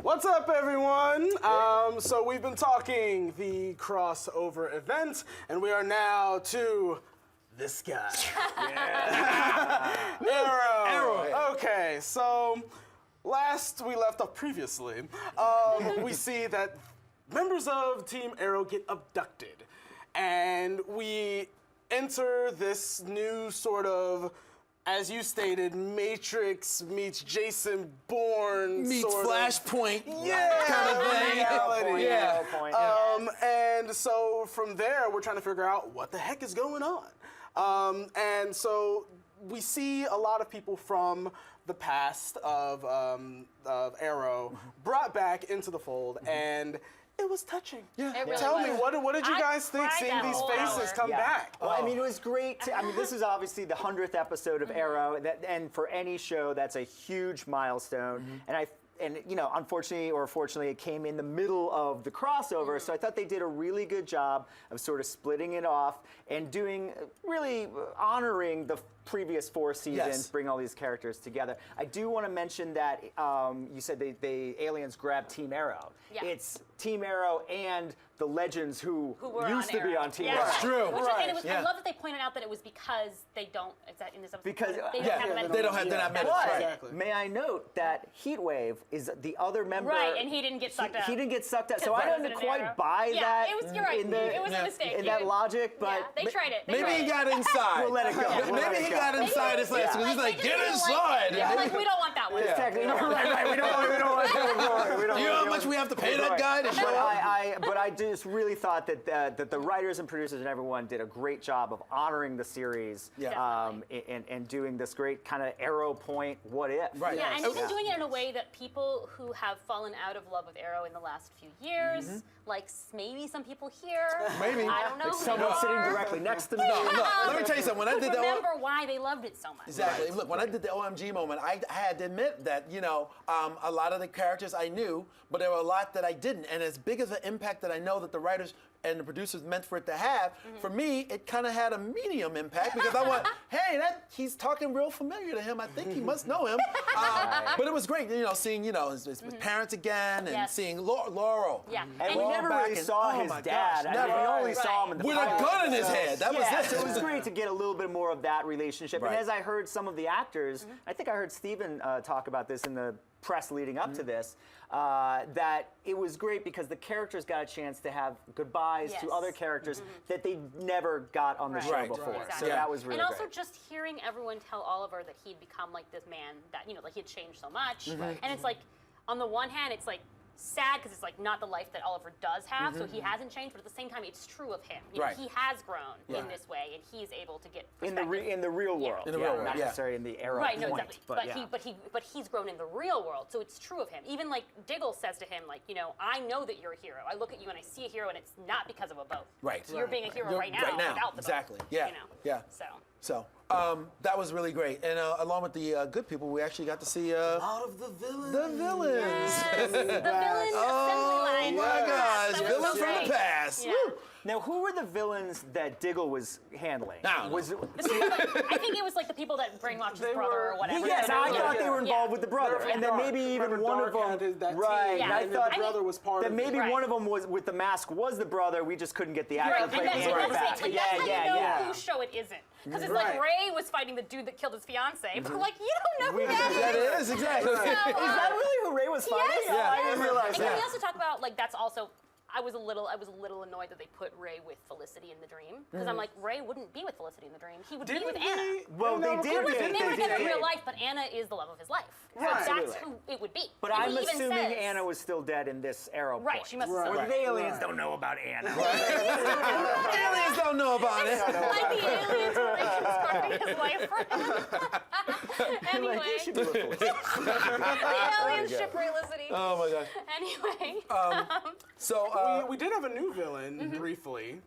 What's up, everyone? So we've been talking the crossover event, and we are now to this guy. Arrow. Okay, so last we left off previously, we see that members of Team Arrow get abducted, and we enter this new sort of, as you stated, Matrix meets Jason Bourne meets sort Flashpoint kind of thing. Reality. And so from there, we're trying to figure out what the heck is going on. And so we see a lot of people from the past of Arrow brought back into the fold, and it was touching. Yeah. It really Tell me, was. what did you guys think seeing these faces come back? Well, I mean, it was great. I mean, this is obviously the 100th episode of Arrow, and for any show, that's a huge milestone. And you know, unfortunately or fortunately, it came in the middle of the crossover, so I thought they did a really good job of sort of splitting it off and doing, really honoring the previous 4 seasons, bring all these characters together. I do want to mention that you said the aliens grabbed Team Arrow. Yeah. It's Team Arrow and the legends who used to be on Team Arrow. That's true. I love that they pointed out that it was because they don't. Is that in this episode? Because they don't have they don't have. They're not meant. But may I note that Heatwave is the other member. Right, and he didn't get sucked up. He didn't get sucked up, so I Wasn't don't an quite arrow. buy that. It was, you're right. It was a mistake. In that logic, but they tried it. Maybe he got inside. We'll let it go. Maybe he got inside his last. He's like, get inside. Yeah, like we don't want that one. Exactly. Right. We don't want Do you know how much we have to pay that guy to show up? But I just really thought that the writers and producers and everyone did a great job of honoring the series, and doing this great kind of Arrow point what if. Right. Yeah, and even doing it in a way that people who have fallen out of love with Arrow in the last few years, like maybe some people here, Maybe. I don't know, Like someone sitting directly next to me. Look, let me tell you something. When I did that, remember why they loved it so much. exactly. Look, when I did the OMG moment, I had to admit that a lot of the characters I knew, but there were a lot that I didn't. And as big as an impact that I know that the writers and the producers meant for it to have, for me, it kind of had a medium impact because I went, hey, he's talking real familiar to him. I think he must know him. But it was great, seeing, his parents again and seeing Laurel. Yeah. And we never really saw his dad. I mean, we only saw him in the with a gun in his head. That was it. So it was great to get a little bit more of that relationship. And as I heard some of the actors, I think I heard Steven talk about this in the press leading up to this, that it was great because the characters got a chance to have goodbyes to other characters that they never got on the show before. Exactly. So that was really great. And also great. just hearing everyone tell Oliver that he'd become like this man that, like he'd changed so much. And it's like, on the one hand, it's like sad because it's like not the life that Oliver does have, so he hasn't changed, but at the same time, it's true of him. You know, he has grown in this way, and he's able to get in the real world. In the real world, not necessarily in the Arrow right, no, point. exactly. But he's grown in the real world, so it's true of him. Even like Diggle says to him, like, I know that you're a hero. I look at you and I see a hero, and it's not because of a boat. Right. So you're being a hero right now without the exactly. boat. Yeah. Yeah. So. That was really great, and along with the good people, we actually got to see A lot of the villains. the villains. Yes, the villain Oh assembly line. my gosh, That was villains so from great. the past. Yeah. Woo. Now, who were the villains that Diggle was handling? I don't know. I think it was like the people that brainwashed his brother or whatever. Yes, I thought they were involved with the brother, and then maybe even one of them. Right, Yeah. and I thought the brother was part that of maybe it. one of them was with the mask was the brother. We just couldn't get the actor to play And the that's back. how you know whose show it isn't. Because it's like Ray was fighting the dude that killed his fiance, but like, you don't know who that is. That is exactly. So, Is that really who Ray was fighting? Yes. Oh, I didn't realize And can that. we also talk about, like, that's also, I was a little annoyed that they put Ray with Felicity in the dream. Because I'm like, Ray wouldn't be with Felicity in the dream. He would be with Anna. Well, they did. They were together in real life, but Anna is the love of his life. So that's who it would be. But And I'm he even assuming says- Anna was still dead in this Arrow Right, point. she must Or have the aliens don't know about Anna. Aliens don't know about it. like the aliens were reconstructing his life for him. Anyway. Like, you should be looking for The aliens ship Felicity. Oh my gosh. Anyway. So we did have a new villain briefly.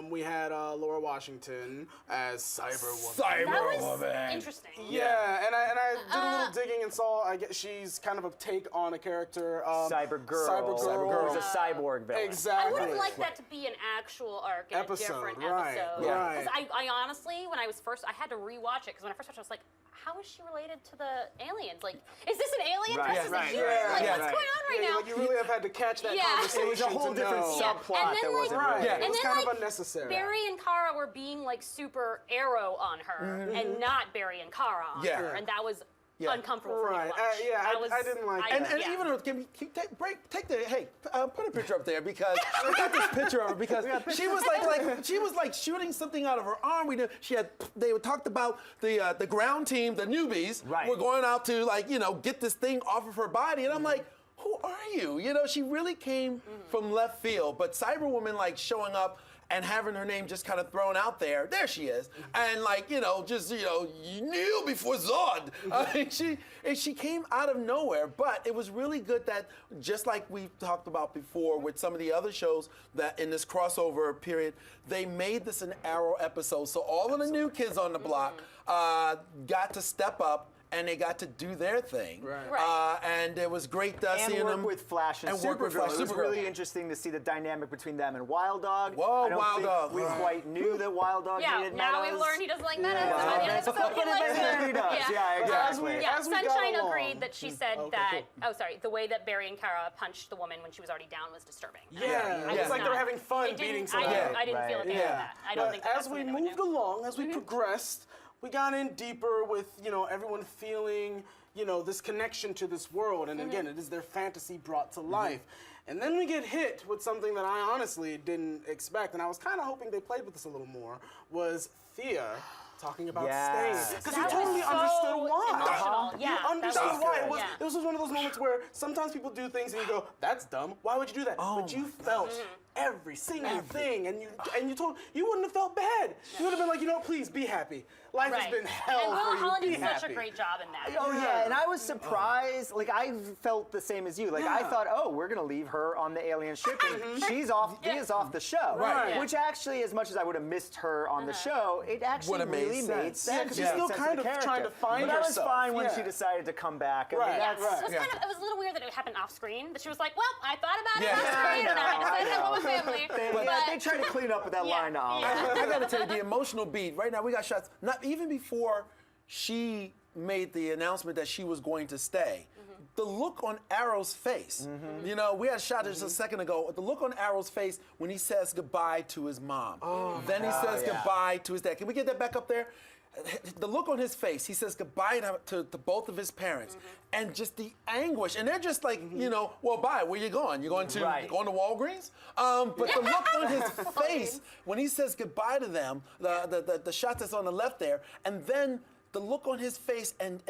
We had Laura Washington as Cyberwoman. That was Cyberwoman. interesting. Yeah, and I did a little digging and saw. I guess she's kind of a take on a character. Cybergirl. Cybergirl was a cyborg villain. Exactly. I would have liked that to be an actual arc in Episode, a different right, episode. right. Because I honestly, when I was first, I had to rewatch it because when I first watched it, I was like, how is she related to the aliens? Like, is this an alien Right, versus right, a human? right, Like, right, what's right. going on right now? Like you really have had to catch that Yeah. conversation. It was a whole to different know. subplot And then, that like, wasn't Right. really. It was then, kind of like, unnecessary. Barry and Kara were being like super Arrow on her, and not Barry and Kara on Yeah. her, and that was Yeah. uncomfortable for me Right. to watch. I didn't like And, that. and yeah. even if, take the put a picture up there because we got this picture of her because she was she was like shooting something out of her arm. They talked about the ground team, the newbies, Right. were going out to get this thing off of her body, and I'm like, who are you? She really came from left field, but Cyberwoman showing up and having her name just kind of thrown out there. There she is. And you knew before Zod. I mean, she came out of nowhere, but it was really good that just like we talked about before with some of the other shows that in this crossover period, they made this an Arrow episode. So all of the new kids on the block got to step up and they got to do their thing. Right. And it was great And seeing work them. with Flash and work with Supergirl. Flash, It was Supergirl. really interesting to see the dynamic between them and Wild Dog. Whoa, I don't Wild think Dog. we Right. quite knew that Wild Dog Yeah, needed now metas. we've learned he doesn't like metas. Yeah. By the end of the episode, he likes them. He does. Yeah, exactly. As we got Sunshine along. agreed that she said Okay, that. cool. Oh, sorry. The way that Barry and Kara punched the woman when she was already down was disturbing. Yeah, I it's was like they were not- having fun it didn't- beating I somebody. didn't, I didn't feel a fan Yeah. of that. I don't But think that as that's we something I would moved do. along, as we progressed, we got in deeper with everyone feeling this connection to this world, and again, it is their fantasy brought to life. And then we get hit with something that I honestly didn't expect, and I was kind of hoping they played with this a little more. Was Thea talking about Yes. staying? Because you That was totally so understood why. emotional. Yeah, You that understood was why. good. It was. Yeah. This was one of those moments where sometimes people do things and you go, "That's dumb. Why would you do that?" But you felt every single thing, and you wouldn't have felt bad. You would have been like, please be happy. Life has been hell and Will for you. Holland Be did such happy. a great job in that. Oh yeah, and I was surprised. Like I felt the same as you. Like I thought, oh, we're gonna leave her on the alien ship, and she's off. Thea's off the show. Right. Which actually, as much as I would have missed her on the show, it actually Would've made really made sense. sense. Yeah, 'cause It she's made still sense kind the of trying character. to find But I was herself. fine when Yeah. she decided to come back. I Right. mean, Yeah, that's it was it was a little weird that it happened off screen. That she was like, "Well, I thought about it Yeah. off screen, and I decided to I go with family." they tried to clean up with that Yeah, line now. yeah. I gotta tell you, the emotional beat. Right now, we got shots. Not even before she made the announcement that she was going to stay. The look on Arrow's face. We had a shot just a second ago. The look on Arrow's face when he says goodbye to his mom. Then he says goodbye to his dad. Can we get that back up there? The look on his face, he says goodbye to both of his parents, and just the anguish. And they're just like, well, bye. Where you going? You going to Walgreens? But the look on his face when he says goodbye to them, the shot that's on the left there, and then the look on his face and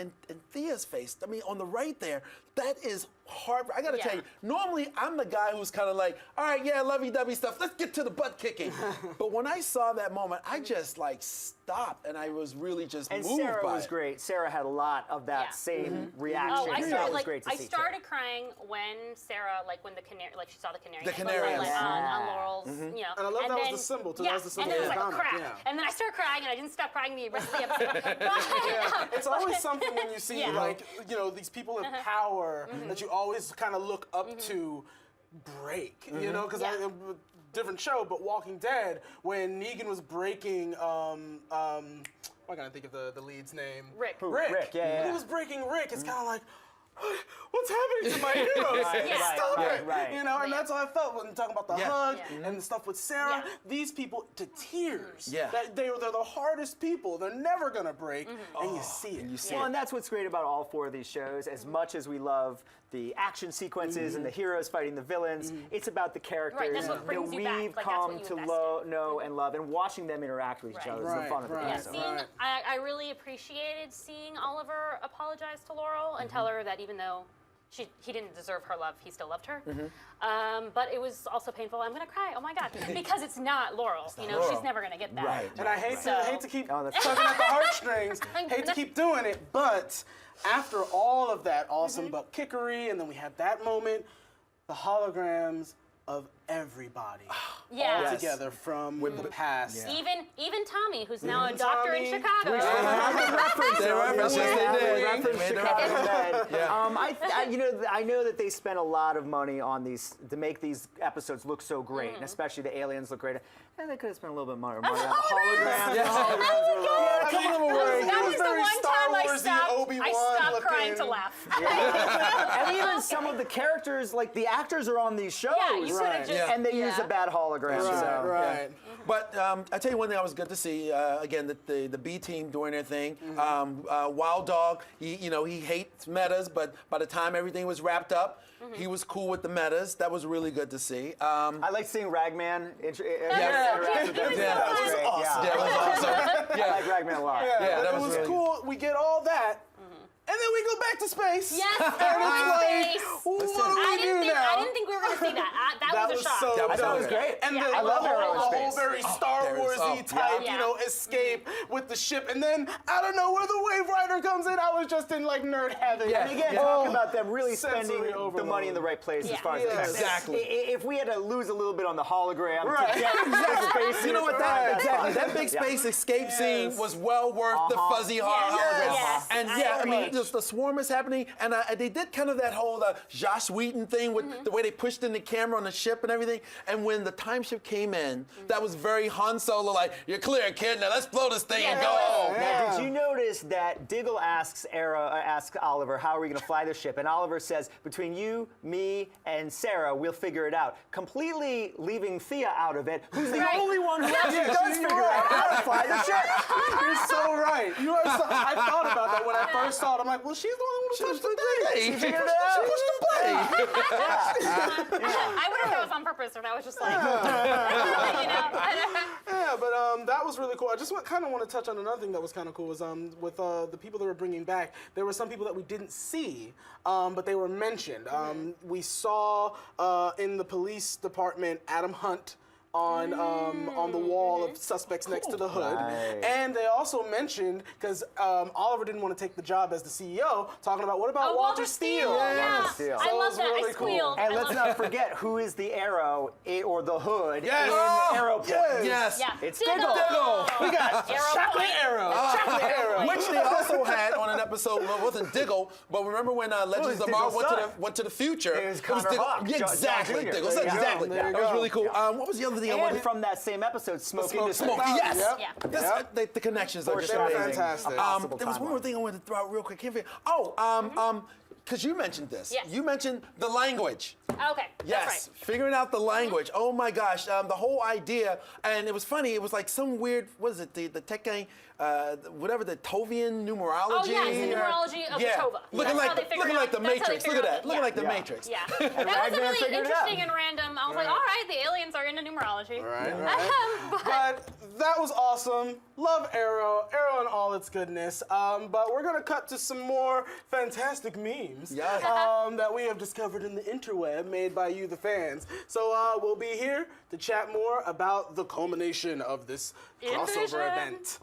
Thea's face. I mean, on the right there, that is hard. I gotta tell you, normally I'm the guy who's kind of like, all right, yeah, lovey-dovey stuff. Let's get to the butt kicking. But when I saw that moment, I just stopped, and I was really just And moved Sarah by was it. great. Sarah had a lot of that same reaction. Oh, I That started was great to I see, started too. crying when Sarah, when the canary, she saw the canary. The necklace canary, on Laurel's, And I love that was the symbol, too. That was the symbol and of then the it was like, comic, crap. yeah. And then I started crying, and I didn't stop crying the rest of the episode. But, It's always something when you see these people in power that you always kind of look up to break, because different show, but Walking Dead, when Negan was breaking, why can't I think of the lead's name? Rick. Rick, yeah. When he was breaking Rick, it's kind of like, what's happening to my heroes? Stop it! right. And that's how I felt when talking about the Yeah. hug Yeah. and the stuff with Sarah. Yeah. These people to tears. Yeah. They're the hardest people. They're never gonna break, and you see it. Well, and that's what's great about all four of these shows. As much as we love the action sequences and the heroes fighting the villains, it's about the characters Right, that's what brings that you back. we've Like, that's what come you to invest know and love, and watching them interact with each other is the fun of the Right, episode. right. I really appreciated seeing Oliver apologize to Laurel and tell her that even though he didn't deserve her love, he still loved her. But it was also painful. I'm gonna cry. Oh my God, because it's not Laurel. Laurel. She's never gonna get that. Right. And I hate to keep Oh, that's- tugging at the heartstrings, hate to keep doing it, but after all of that awesome butt kickery, and then we had that moment, the holograms of everybody Yeah. all Yes. together from the past. Even Tommy, who's now a Even doctor in Tommy. Chicago. They referenced, yes, they did. Reference Made the Chicago reference. Med. I know that they spent a lot of money on these to make these episodes look so great, and especially the aliens look great. And they could have spent a little bit more money on the holograms. Yeah. The holograms were low. Come on, away. That It was the very one Star time I Wars-y. trying to laugh. And even some of the characters, like the actors are on these shows. Yeah, you could've just- And they use a bad hologram. so. Right. But I tell you one thing I was good to see, again, the B team doing their thing. Wild Dog, he hates metas, but by the time everything was wrapped up, he was cool with the metas. That was really good to see. I like seeing Ragman interact with them. That was Great, awesome. Yeah, that was awesome. I like Ragman a lot. Yeah, that it was was really cool. We get all that. And then we go back to space. Yes, And space. what do I we do didn't now? think we were going to see that. That was a shock. so That was dope. great. And Yeah, the, I love the Arrow in whole space. very Star there is- Warsy type, yeah. escape with the ship. And then I don't know where the Wave Rider comes in. I was just in like nerd heaven. Yeah. And again, Yeah. talk about them really Sensory spending the overload. money in the right place as Yeah. far as Yeah, effects. exactly. If we had to lose a little bit on the hologram Right. to get the space You know what? that's Exactly. fine. That big space escape scene was well worth the fuzzy hologram. Yes. And Yes. I mean, just the swarm is happening, and they did kind of that whole Josh Whedon thing with the way they pushed in the camera on the ship and everything. And when the time ship came in, that was very Han Solo, like, "You're clear, kid. Now let's blow this thing and Yeah. go home." Now, did you notice that Diggle asks Oliver, how are we going to fly the ship? And Oliver says, between you, me, and Sarah, we'll figure it out. Completely leaving Thea out of it, who's the Right. only one who actually Yeah, does you're figure out right. how to fly the ship. You're so right. I thought about that when I first saw it. I'm like, well, she's the only one who touched the thing. She figured it out. She pushed the blade. I wonder if that was on purpose or that was just like, Yeah, but that was really cool. I just kind of want to touch on another thing that was kind of cool was with the people that were bringing back. There were some people that we didn't see, but they were mentioned. We saw in the police department Adam Hunt on the wall of suspects next to the hood, Right. and they also mentioned because Oliver didn't want to take the job as the CEO, talking about what about Walter Steele? Yeah. Walter Steele. I So it love was that. really I cool. squealed. And I let's love not forget who is the arrow or the hood Yes. in Oh, Arrow yes. Yes. Yeah. It's Diggle. Diggle. We got Arrow chocolate point. arrow, chocolate arrow. Which they also had on an episode. Well, it wasn't Diggle, but remember when Legends was of Tomorrow Diggle's son. went to the future? It was Connor Diggle. Hawk, Yeah, John exactly. Jr. Diggle. There you go. Exactly. There you That was go. really cool. What was the other thing I And wanted? from that same episode, Smoking the Smoke. Smoke. Yes. Yep. Yeah. That's, the connections are just They were amazing. fantastic. Possible There was one timeline. more thing I wanted to throw out real quick. Because you mentioned this. Yes. You mentioned the language. Okay. Yes, That's right. figuring out the language. Oh my gosh, the whole idea, and it was funny. It was like some weird, what is it, the Tekke, whatever, the Tovian numerology. Oh, yeah, it's the numerology of the Tova. Looking That's how they figured looking it like out. the That's how they Matrix. Look at figured that. out. Looking like the Yeah. Matrix. Yeah. That was a Ragnar really figured it interesting out. and random. I was like, all right, the aliens are into numerology. Right. But But that was awesome. Love Arrow and all its goodness. But we're gonna cut to some more fantastic memes Yes. that we have discovered in the interweb, made by you, the fans. So we'll be here to chat more about the culmination of this crossover Invasion. event.